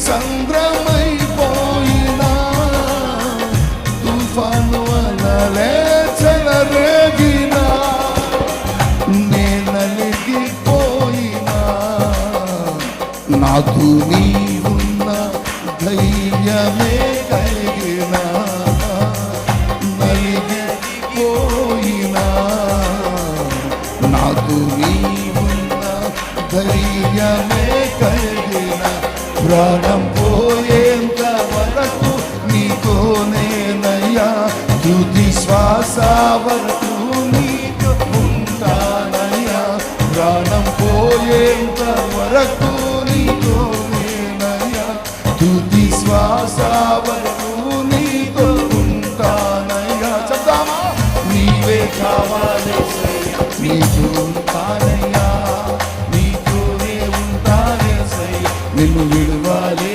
సంద్రమైపోయినా తుఫాను వలలే చెలరేగినా నేనలిగిపోయినా నాకు నీవున్న ధైర్యమే కలిగినా నలిగిపోయినా నాకు నీవున్న ధైర్యమే కలిగిన ప్రాణం పోయేంత వరకు నీతోనేనయ్యా తుది శ్వాస వరకు నీతో ఉంటానయ్యా ప్రాణం పోయేంత వరకు నీతోనేనయ్యా తుది శ్వాస వరకు నీతో ఉంటానయ్యా చెప్తామా నీవే కావాలి నీతో ఉంటానయ్యా నీతోనే ఉంటానే సై నిన్ను విడువలే